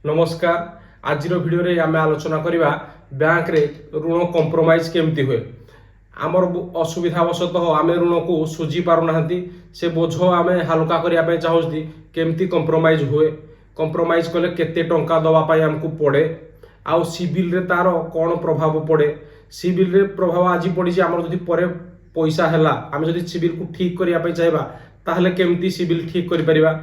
नमस्कार। आज भिडियो रे आमे आलोचना करिबा बैंक रे ऋण कंप्रोमाइज केमती हुए। आमर असुविधा वशतः आमे ऋण को सुझी पारु नाहंती, से बोझ आमे हल्का करिया पे चाहूती केमती कंप्रोमाइज हुए, कंप्रोमाइज कले केते टंका दवा पाई हमको पड़े, आउ सिविल रे तार कोन प्रभाव पड़े। सिविल रे प्रभाव आज पड़ी जे हमर जदी परे पैसा हैला, आमे जदी सिविल को ठीक करिया पे चाहबा ताहले केमती सिविल ठीक करि परिबा।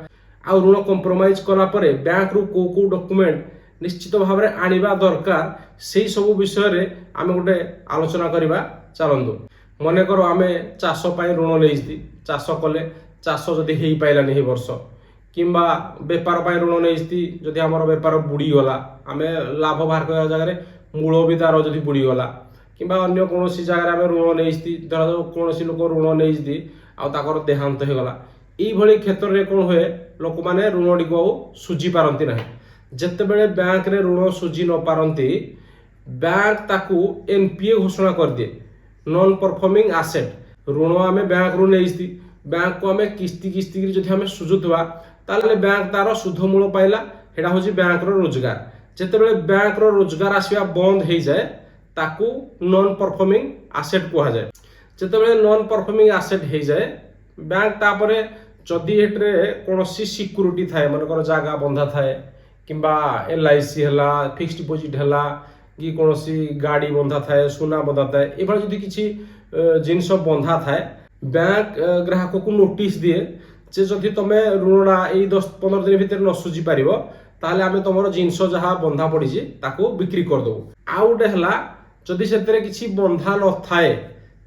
आ ऋण कंप्रोमाइज कला परे बैंक रु को डॉक्यूमेंट निश्चित भाव में आनिबा दरकार, से सब विषय रे आमे गोटे आलोचना करिबा। चलंदु मने करो आमे चाष पाई ऋण लेइछि, चाष कले चाष जदी हेई पाइलानी हे वर्ष, किंबा बेपार पाई ऋण लेइछि, जदी हमर बेपार बुडी गला, आमे लाभ बाहर कर जगह रे मूल भी तार जदी बुडी गला, किंबा अन्य कोनोसी जगह रे आमे ऋण लेइछि, धर कोनोसी लोक ऋण लेइछि आ ताकर देहांत हे गला, ई भली क्षेत्र रे कोन होए लोक माने ऋण को सुझी पारंती नाही। जेतेबेले बैंक रे ऋण सुझी न पारंती, बैंक ताकू एनपीए घोषणा कर दिए, नॉन परफॉर्मिंग एसेट। ऋण आमे बैंक रु नेइछि, बैंक को आमे किस्ती किस्ती करी जदि आमे सुझुतबा ताले बैंक तार सुध मूल पाइला, हेडा होची बैंक रो रोजगार। जेतेबेले बैंक रो रोजगार आसीबा बंद हेइ जाए ताकू नॉन परफॉर्मिंग एसेट कुहा जाए। जेतेबेले नॉन परफॉर्मिंग एसेट हेइ जाए, बैंक तापरे जदि एटरे कोनोसी सिक्युरिटी थाए, मनकर जागा बंधा थाए, किंबा एलआईसी हला, फिक्स्ड डिपोजिट हला, कि कोनोसी गाड़ी बंधा थाए, सुना बंधा थाए, एभଳି जदि किछि जिनिस बंधा थाए, बैंक ग्राहक को नोटिस दिए जे जदि तमे ऋणडा एई 10-15 दिन भितर न सुझी पारिबो ताहले आमे तमरो जिनिस जहा बंधा पड़िछि ताको बिक्री कर दो। आ उडे हला जदि सेतरे किछि बंधा न थाए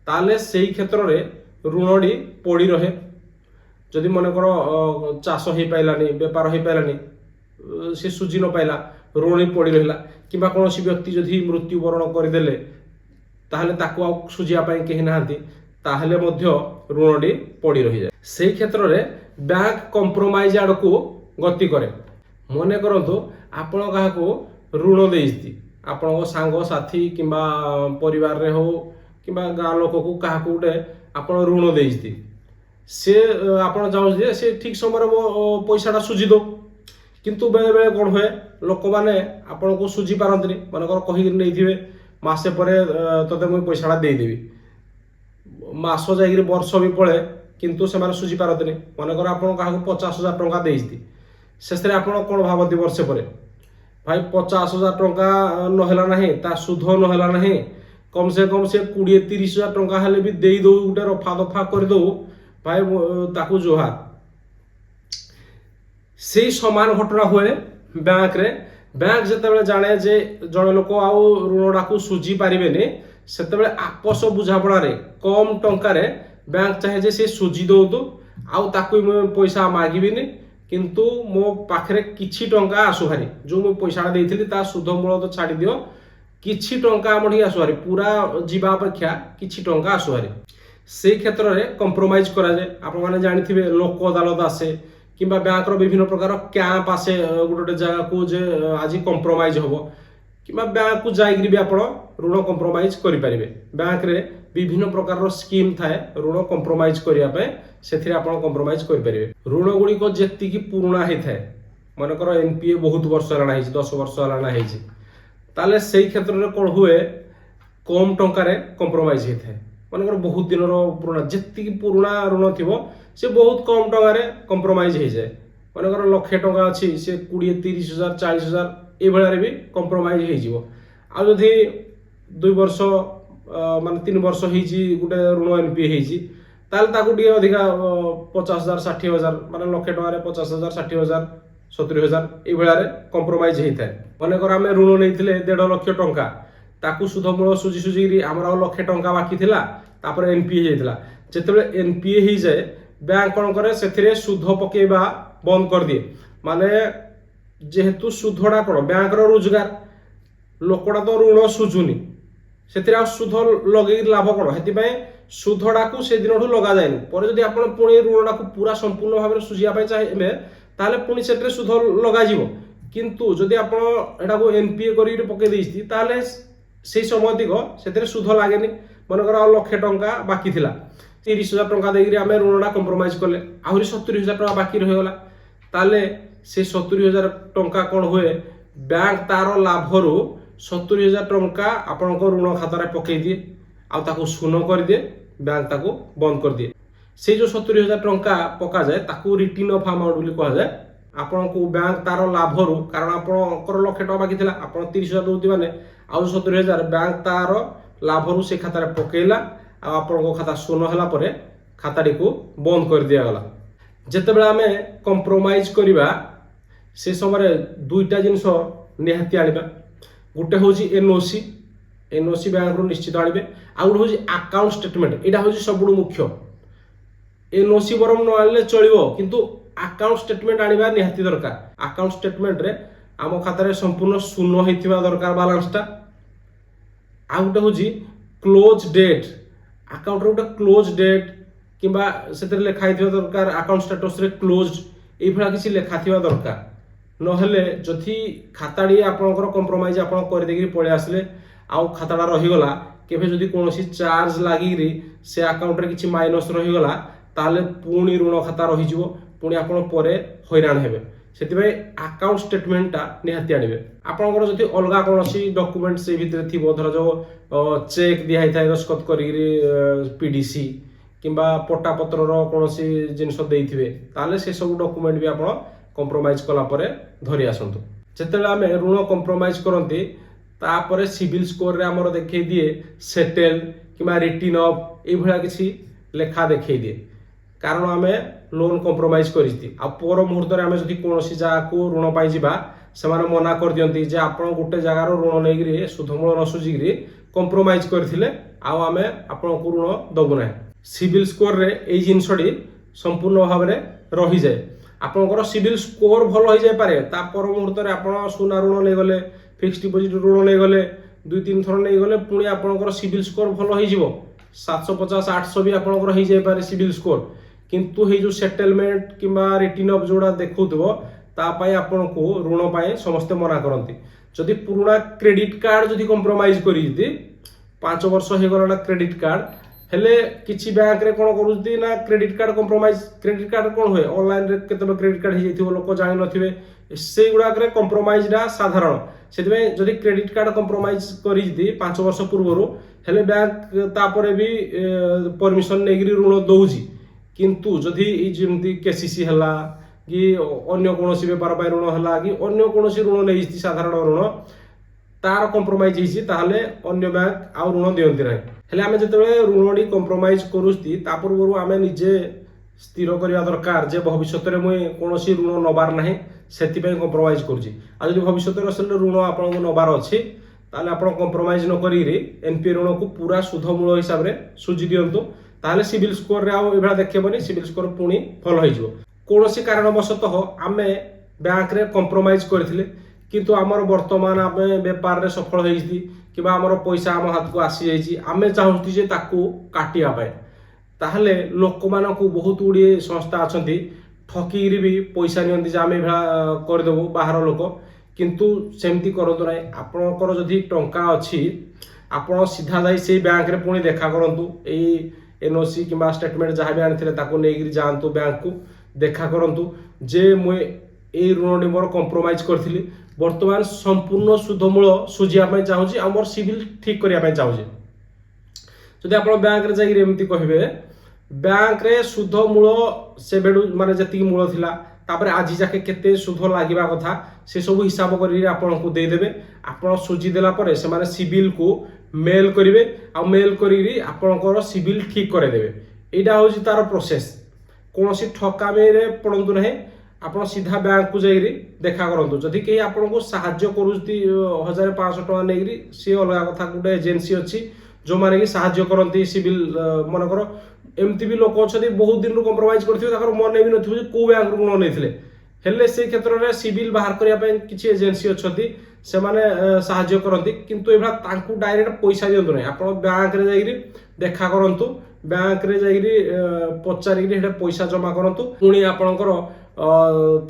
ताहले सेही क्षेत्र रे ऋणडी पड़ी रहे। जदि मन कर चाष हो पाइलानी, बेपार हो पाइलानी, से सुझी न पाइला, ऋण पड़ी रहिला, किंबा कोनोसी व्यक्ति जदि मृत्युवरण करदेले ताहले ताको आ सुझिया पाई केहि नाहंती, ताहले मध्य ऋणडी पड़ी रहि जाय। सेही क्षेत्र रे बैंक कंप्रोमाइज आडको गति करे। मने करंतु आपण काहाको ऋण देइछि, आपण सांग साथी किंबा परिवार रे हो, किंबा गाँ लोक को काहाको उडे आपण ऋण देइछि, से आपण जाउ जे से ठीक समय मो पैसाटा सुझी दो, किंतु बेले बेले कोन होए लोक माने आपण को सुझी पारंतनी, मनकर कहि नैथिबे मासे परे तते मु पैसाटा देई देबी, मास जाइगिरी वर्ष भी पळे किंतु से माने सुझी पारंतनी। मनकर आपण काहाको 50,000 टंका देइछि, शेषरे आपण कोन भाबती वर्ष परे भाई 50,000 टंका नहेला नाही, ता सुध नहेला नाही, कम से 20-30,000 टंका हेले भी देई दो, गुटे रफा दफा कर दो भाई ताकू जोहार। से समान घटना हुए बैंक रे। बैंक जेतेबेले जाने जे जणे लोक आउ ऋणडा को सुझी पारिबेनी, सेतेबेले आपस बुझापड़ा रे कम टंका रे बैंक चाहे जे से सुझी दउतु, आउ ताकू पैसा मागिबिनी, किंतु मो पाखरे किछि टंका आसु भारी, जो मो पैसा देइथिली ता सुध मूल तो छाड़ी दियो, किछि टंका आमठी आसु भारी, पूरा जीवा अपेक्षा किछि टंका आसु भारी। से क्षेत्र रे कंप्रोमाइज करा जाए। आपण माने जानिथिबे लोक अदालत आसे, किंबा बैंक रो विभिन्न प्रकार कैंप आसे गोटे जगह को जे आज कंप्रोमाइज होबो, किंबा बैंक को जाइगिरी भी आपण ऋण कंप्रोमाइज करि परिबे। बैंक रे विभिन्न प्रकार रो स्कीम थाए ऋण कंप्रोमाइज करिया पे, सेथिरे आपण कंप्रोमाइज करि परिबे। ऋण गुडी को जेति की पुराना हे थाए, माने करो एनपीए बहुत वर्ष हला नाही, 10 वर्ष हला नाही, ताले सेही क्षेत्र रे कोन हुए कम टंका रे कंप्रोमाइज हे थाए। मानकर बहुत दिन पुराना जेति पुराना ऋण थी से बहुत कम टंका रे कंप्रोमाइज हो जाए। मानकर 1,00,000 टंका अच्छी से 20-30,000 40,000 ये भाई भी कंप्रोमाइज हो। आदि 2 वर्ष मान 3 वर्ष गोटे ऋण एनपीए होती अधिका 50,000 60,000 मान 1,00,000 टंका 50,000 60,000 70,000 ये भाई कंप्रोमाइज होता है। मानकर आम ऋण नहीं 1.5 लाख टंका, ताकू सुध मूल सुझी सुझी आमर 1,00,000 टंका बाकी थिला, तापर एनपीए होइतला। जेतेबेले एनपीए हो जाए बैंक कोन करे सेथिरे सुध पकेबा बंद कर दिए। माने जेहेतु सुधडा कोन बैंक रो रोजगार, लोकडा तो ऋण सुझुनी, सेथिरे आ सुध लगेई लाभ कोन, हेति पय सुधडा को से दिनठू लगा जायनि। पर जदि आपण पुणी ऋणडा को पूरा संपूर्ण भाबरे सुझिया पय चाहे ताले पुणी सेथिरे सुध लगा जिवो, किंतु जदि आपण एटा को एनपीए करी पके देइछि ताले से समय दिग से सुध लगे। मनकर 1,00,000 टंका बाकी थिला, 30,000 टंका देगी आम ऋणडा कंप्रोमाइज कले, आहरी 70,000 टंका बाकी रहीगला, ताले से 70,000 टंका कौन हुए ବ୍ୟାଙ୍କ ତାର ଲାଭରୁ 70,000 ଟଙ୍କା ଆପଣଙ୍କ ଋଣ ଖାତାରେ ପକେଇ ଦିଏ ଆଉ ତାକୁ ଶୂନ କରିଦିଏ, ବ୍ୟାଙ୍କ ତାକୁ ବନ୍ଦ କରିଦିଏ। ସେଇ ଯେଉଁ 70,000 ଟଙ୍କା ପକାଯାଏ ତାକୁ ରିଟର୍ନ ଅଫ୍ ଆମାଉଣ୍ଟ ବୋଲି କୁହାଯାଏ। ଆପଣଙ୍କୁ ବ୍ୟାଙ୍କ ତାର ଲାଭରୁ, କାରଣ ଆପଣଙ୍କର 1,00,000 ଟଙ୍କା ବାକି ଥିଲା, ଆପଣ 30,000 ଦେଉଛନ୍ତି ମାନେ ଆଉ 70,000 ବ୍ୟାଙ୍କ ତାର ଲାଭରୁ ସେ ଖାତାରେ ପକେଇଲା ଆଉ ଆପଣଙ୍କ ଖାତା ଶୂନ ହେଲା ପରେ ଖାତାଟିକୁ ବନ୍ଦ କରିଦିଆଗଲା। ଯେତେବେଳେ ଆମେ କମ୍ପ୍ରୋମାଇଜ କରିବା ସେ ସମୟରେ ଦୁଇଟା ଜିନିଷ ନିହାତି ଆଣିବା। ଗୋଟେ ହେଉଛି ଏନ୍ଓସି, ଏନ୍ଓସି ବ୍ୟାଙ୍କରୁ ନିଶ୍ଚିତ ଆଣିବେ। ଆଉ ଗୋଟେ ହେଉଛି ଆକାଉଣ୍ଟ ଷ୍ଟେଟମେଣ୍ଟ, ଏଇଟା ହେଉଛି ସବୁଠୁ ମୁଖ୍ୟ। ଏନ୍ଓସି ବରଂ ନ ଆଣିଲେ ଚଳିବ, କିନ୍ତୁ ଆକାଉଣ୍ଟ ଷ୍ଟେଟମେଣ୍ଟ ଆଣିବା ନିହାତି ଦରକାର। ଆକାଉଣ୍ଟ ଷ୍ଟେଟମେଣ୍ଟରେ ଆମ ଖାତାରେ ସମ୍ପୂର୍ଣ୍ଣ ଶୂନ ହେଇଥିବା ଦରକାର ବାଲାନ୍ସଟା। ଆଉ ଗୋଟେ ହେଉଛି କ୍ଲୋଜ ଡେଟ୍, ଆକାଉଣ୍ଟର ଗୋଟେ କ୍ଲୋଜ ଡେଟ୍ କିମ୍ବା ସେଥିରେ ଲେଖା ହେଇଥିବା ଦରକାର ଆକାଉଣ୍ଟ ଷ୍ଟାଟସରେ କ୍ଲୋଜଡ, ଏଇଭଳିଆ କିଛି ଲେଖା ଥିବା ଦରକାର। ନହେଲେ ଯଦି ଖାତାଟି ଆପଣଙ୍କର କମ୍ପ୍ରୋମାଇଜ ଆପଣ କରିଦେଇକି ପଳେଇ ଆସିଲେ ଆଉ ଖାତାଟା ରହିଗଲା, କେବେ ଯଦି କୌଣସି ଚାର୍ଜ ଲାଗିକିରି ସେ ଆକାଉଣ୍ଟରେ କିଛି ମାଇନସ୍ ରହିଗଲା ତାହେଲେ ପୁଣି ଋଣ ଖାତା ରହିଯିବ, ପୁଣି ଆପଣ ପରେ ହଇରାଣ ହେବେ। ସେଥିପାଇଁ ଆକାଉଣ୍ଟ ଷ୍ଟେଟମେଣ୍ଟଟା ନିହାତି ଆଣିବେ। ଆପଣଙ୍କର ଯଦି ଅଲଗା କୌଣସି ଡକୁମେଣ୍ଟ ସେଇ ଭିତରେ ଥିବ, ଧର ଯେଉଁ ଚେକ୍ ଦିଆ ହେଇଥାଏ ଦସ୍ତଖତ କରିକିରି ପିଡିସି କିମ୍ବା ପଟ୍ଟାପତ୍ରର କୌଣସି ଜିନିଷ ଦେଇଥିବେ, ତାହେଲେ ସେସବୁ ଡକୁମେଣ୍ଟ ବି ଆପଣ କମ୍ପ୍ରୋମାଇଜ କଲା ପରେ ଧରି ଆସନ୍ତୁ। ଯେତେବେଳେ ଆମେ ଋଣ କମ୍ପ୍ରୋମାଇଜ କରନ୍ତି ତାପରେ ସିଭିଲ୍ ସ୍କୋରରେ ଆମର ଦେଖେଇ ଦିଏ ସେଟେଲ କିମ୍ବା ରିଟିନ୍ ଅଫ୍, ଏଇଭଳିଆ କିଛି ଲେଖା ଦେଖେଇ ଦିଏ, କାରଣ ଆମେ ଲୋନ୍ କମ୍ପ୍ରୋମାଇଜ କରିଛି। ଆଉ ପର ମୁହୂର୍ତ୍ତରେ ଆମେ ଯଦି କୌଣସି ଜାଗାକୁ ଋଣ ପାଇଁ ଯିବା, ସେମାନେ ମନା କରିଦିଅନ୍ତି ଯେ ଆପଣ ଗୋଟେ ଜାଗାର ଋଣ ନେଇକିରି ସୁଧମୂଳ ନ ସୁଝିକିରି କମ୍ପ୍ରୋମାଇଜ କରିଥିଲେ, ଆଉ ଆମେ ଆପଣଙ୍କୁ ଋଣ ଦେବୁ ନାହିଁ। ସିଭିଲ୍ ସ୍କୋରରେ ଏଇ ଜିନିଷଟି ସମ୍ପୂର୍ଣ୍ଣ ଭାବରେ ରହିଯାଏ। ଆପଣଙ୍କର ସିଭିଲ୍ ସ୍କୋର ଭଲ ହେଇଯାଇପାରେ, ତା ପର ମୁହୂର୍ତ୍ତରେ ଆପଣ ସୁନା ଋଣ ନେଇଗଲେ, ଫିକ୍ସଡ ଡିପୋଜିଟ୍ ଋଣ ନେଇଗଲେ, 2-3 ଥର ନେଇଗଲେ, ପୁଣି ଆପଣଙ୍କର ସିଭିଲ୍ ସ୍କୋର ଭଲ ହେଇଯିବ, 750-800 ବି ଆପଣଙ୍କର ହେଇଯାଇପାରେ ସିଭିଲ୍ ସ୍କୋର। କିନ୍ତୁ ଏଇ ଯେଉଁ ସେଟେଲମେଣ୍ଟ କିମ୍ବା ରିଟର୍ନ ଅଫ୍ ଯେଉଁଟା ଦେଖାଉଥିବ ତା ପାଇଁ ଆପଣଙ୍କୁ ଋଣ ପାଇଁ ସମସ୍ତେ ମନା କରନ୍ତି। ଯଦି ପୁରୁଣା କ୍ରେଡିଟ୍ କାର୍ଡ ଯଦି କମ୍ପ୍ରୋମାଇଜ କରିଛି, 5 ବର୍ଷ ହେଇଗଲା କ୍ରେଡିଟ୍ କାର୍ଡ, ହେଲେ କିଛି ବ୍ୟାଙ୍କରେ କ'ଣ କରୁଛନ୍ତି ନା credit card compromise, credit card କ'ଣ ହୁଏ ଅନଲାଇନରେ କେତେବେଳେ କ୍ରେଡିଟ୍ କାର୍ଡ ହେଇଯାଇଥିବ, ଲୋକ ଜାଣିନଥିବେ, ସେଇଗୁଡ଼ାକରେ କମ୍ପ୍ରୋମାଇଜଟା ସାଧାରଣ। ସେଥିପାଇଁ ଯଦି କ୍ରେଡିଟ୍ କାର୍ଡ କମ୍ପ୍ରୋମାଇଜ କରିଛି 5 ବର୍ଷ ପୂର୍ବରୁ, ହେଲେ ବ୍ୟାଙ୍କ ତାପରେ ବି ପରମିଶନ ନେଇକିରି ଋଣ ଦଉଛି। କିନ୍ତୁ ଯଦି ଯେମିତି କେସିସି ହେଲା କି ଅନ୍ୟ କୌଣସି ବେପାର ପାଇଁ ଋଣ ହେଲା କି ଅନ୍ୟ କୌଣସି ଋଣ ନେଇଛି ସାଧାରଣ ଋଣ, ତାର କମ୍ପ୍ରୋମାଇଜ ହେଇଛି, ତାହେଲେ ଅନ୍ୟ ବ୍ୟାଙ୍କ ଆଉ ଋଣ ଦିଅନ୍ତି ନାହିଁ। ହେଲେ ଆମେ ଯେତେବେଳେ ଋଣଟି କମ୍ପ୍ରୋମାଇଜ କରୁଛି ତା ପୂର୍ବରୁ ଆମେ ନିଜେ ସ୍ଥିର କରିବା ଦରକାର ଯେ ଭବିଷ୍ୟତରେ ମୁଁ କୌଣସି ଋଣ ନେବାର ନାହିଁ, ସେଥିପାଇଁ କମ୍ପ୍ରୋମାଇଜ କରୁଛି। ଆଉ ଯଦି ଭବିଷ୍ୟତରେ ଆସିଲେ ଋଣ ଆପଣଙ୍କୁ ନେବାର ଅଛି, ତାହେଲେ ଆପଣ କମ୍ପ୍ରୋମାଇଜ ନ କରିକିରି ଏନପିଏ ଋଣକୁ ପୁରା ସୁଧମୂଳ ହିସାବରେ ସୁଝି ଦିଅନ୍ତୁ, ତାହେଲେ ସିଭିଲ୍ ସ୍କୋରରେ ଆଉ ଏଭଳିଆ ଦେଖେଇବନି, ସିଭିଲ୍ ସ୍କୋର ପୁଣି ଭଲ ହେଇଯିବ। କୌଣସି କାରଣବଶତଃ ଆମେ ବ୍ୟାଙ୍କରେ କମ୍ପ୍ରୋମାଇଜ କରିଥିଲେ କିନ୍ତୁ ଆମର ବର୍ତ୍ତମାନ ଆମେ ବେପାରରେ ସଫଳ ହେଇଛି କିମ୍ବା ଆମର ପଇସା ଆମ ହାତକୁ ଆସିଯାଇଛି, ଆମେ ଚାହୁଁଛୁ ଯେ ତାକୁ କାଟିବା ପାଇଁ, ତାହେଲେ ଲୋକମାନଙ୍କୁ ବହୁତ ଗୁଡ଼ିଏ ସଂସ୍ଥା ଅଛନ୍ତି ଠକିକିରି ବି ପଇସା ନିଅନ୍ତି ଯେ ଆମେ ଏଭଳିଆ କରିଦେବୁ, ବାହାର ଲୋକ। କିନ୍ତୁ ସେମିତି କରନ୍ତୁ ନାହିଁ। ଆପଣଙ୍କର ଯଦି ଟଙ୍କା ଅଛି ଆପଣ ସିଧା ଯାଇ ସେଇ ବ୍ୟାଙ୍କରେ ପୁଣି ଦେଖା କରନ୍ତୁ, ଏଇ ଏନ୍ଓସି କିମ୍ବା ଷ୍ଟେଟମେଣ୍ଟ ଯାହା ବି ଆଣିଥିଲେ ତାକୁ ନେଇକିରି ଯାଆନ୍ତୁ ବ୍ୟାଙ୍କକୁ, ଦେଖା କରନ୍ତୁ ଯେ ମୁଁ ଏଇ ଋଣଟି ମୋର କମ୍ପ୍ରୋମାଇଜ କରିଥିଲି, ବର୍ତ୍ତମାନ ସମ୍ପୂର୍ଣ୍ଣ ସୁଧମୂଳ ସୁଝିବା ପାଇଁ ଚାହୁଁଛି ଆଉ ମୋର ସିଭିଲ୍ ଠିକ୍ କରିବା ପାଇଁ ଚାହୁଁଛି। ଯଦି ଆପଣ ବ୍ୟାଙ୍କରେ ଯାଇକିରି ଏମିତି କହିବେ, ବ୍ୟାଙ୍କରେ ସୁଧ ମୂଳ ସେବେଠୁ ମାନେ ଯେତିକି ମୂଳ ଥିଲା ତାପରେ ଆଜି ଯାକେ କେତେ ସୁଧ ଲାଗିବା କଥା ସେ ସବୁ ହିସାବ କରିକି ଆପଣଙ୍କୁ ଦେଇଦେବେ। ଆପଣ ସୁଝି ଦେଲା ପରେ ସେମାନେ ସିଭିଲକୁ ମେଲ କରିବେ, ଆଉ ମେଲ କରିକି ଆପଣଙ୍କର ସିଭିଲ୍ ଠିକ୍ କରାଇଦେବେ। ଏଇଟା ହେଉଛି ତାର ପ୍ରୋସେସ୍। କୌଣସି ଠକାମିରେ ପଡ଼ନ୍ତୁ ନାହିଁ, ଆପଣ ସିଧା ବ୍ୟାଙ୍କକୁ ଯାଇକିରି ଦେଖା କରନ୍ତୁ। ଯଦି କେହି ଆପଣଙ୍କୁ ସାହାଯ୍ୟ କରୁଛନ୍ତି 1,500 ଟଙ୍କା ନେଇକିରି, ସିଏ ଅଲଗା କଥା, ଗୋଟେ ଏଜେନ୍ସି ଅଛି ଯେଉଁମାନେ କି ସାହାଯ୍ୟ କରନ୍ତି ସିଭିଲ୍। ମନେକର ଏମିତି ବି ଲୋକ ଅଛନ୍ତି ବହୁତ ଦିନରୁ କମ୍ପ୍ରୋମାଇଜ କରିଥିବେ, ତାଙ୍କର ମନେ ବି ନଥିବ ଯେ କେଉଁ ବ୍ୟାଙ୍କରୁ ଋଣ ନେଇଥିଲେ, ହେଲେ ସେଇ କ୍ଷେତ୍ରରେ ସିଭିଲ୍ ବାହାର କରିବା ପାଇଁ କିଛି ଏଜେନ୍ସି ଅଛନ୍ତି, ସେମାନେ ସାହାଯ୍ୟ କରନ୍ତି। କିନ୍ତୁ ଏଭଳିଆ ତାଙ୍କୁ ଡାଇରେକ୍ଟ ପଇସା ଦିଅନ୍ତୁ ନାହିଁ, ଆପଣ ବ୍ୟାଙ୍କରେ ଯାଇକିରି ଦେଖା କରନ୍ତୁ, ବ୍ୟାଙ୍କରେ ଯାଇକିରି ପଚାରିକିରି ସେଟା ପଇସା ଜମା କରନ୍ତୁ। ପୁଣି ଆପଣଙ୍କର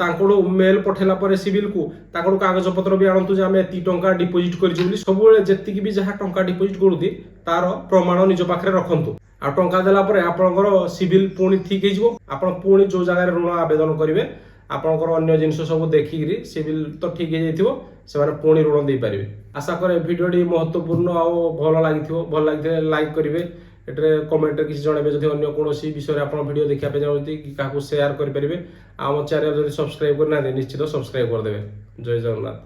ତାଙ୍କଠୁ ମେଲ ପଠେଇଲା ପରେ ସିଭିଲକୁ ତାଙ୍କଠୁ କାଗଜପତ୍ର ବି ଆଣନ୍ତୁ ଯେ ଆମେ ଏତିକି ଟଙ୍କା ଡିପୋଜିଟ୍ କରିଛୁ ବୋଲି। ସବୁବେଳେ ଯେତିକି ବି ଯାହା ଟଙ୍କା ଡିପୋଜିଟ୍ କରୁଛି ତାର ପ୍ରମାଣ ନିଜ ପାଖରେ ରଖନ୍ତୁ। ଆଉ ଟଙ୍କା ଦେଲା ପରେ ଆପଣଙ୍କର ସିଭିଲ୍ ପୁଣି ଠିକ୍ ହେଇଯିବ, ଆପଣ ପୁଣି ଯେଉଁ ଜାଗାରେ ଋଣ ଆବେଦନ କରିବେ ଆପଣଙ୍କର ଅନ୍ୟ ଜିନିଷ ସବୁ ଦେଖିକିରି ସିଭିଲ୍ ତ ଠିକ୍ ହେଇଯାଇଥିବ, ସେମାନେ ପୁଣି ଋଣ ଦେଇପାରିବେ। ଆଶା କରେ ଭିଡ଼ିଓଟି ମହତ୍ୱପୂର୍ଣ୍ଣ ଆଉ ଭଲ ଲାଗିଥିଲେ ଲାଇକ୍ କରିବେ। ଏଠାରେ କମେଣ୍ଟରେ କିଛି ଜଣାଇବେ ଯଦି ଅନ୍ୟ କୌଣସି ବିଷୟରେ ଆପଣ ଭିଡ଼ିଓ ଦେଖିବା ପାଇଁ ଚାହୁଁଛନ୍ତି କି କାହାକୁ ସେୟାର କରିପାରିବେ। ଆଉ ଆମ ଚ୍ୟାନେଲ ଯଦି ସବସ୍କ୍ରାଇବ୍ କରିନାହାନ୍ତି ନିଶ୍ଚିତ ସବସ୍କ୍ରାଇବ୍ କରିଦେବେ। ଜୟ ଜଗନ୍ନାଥ।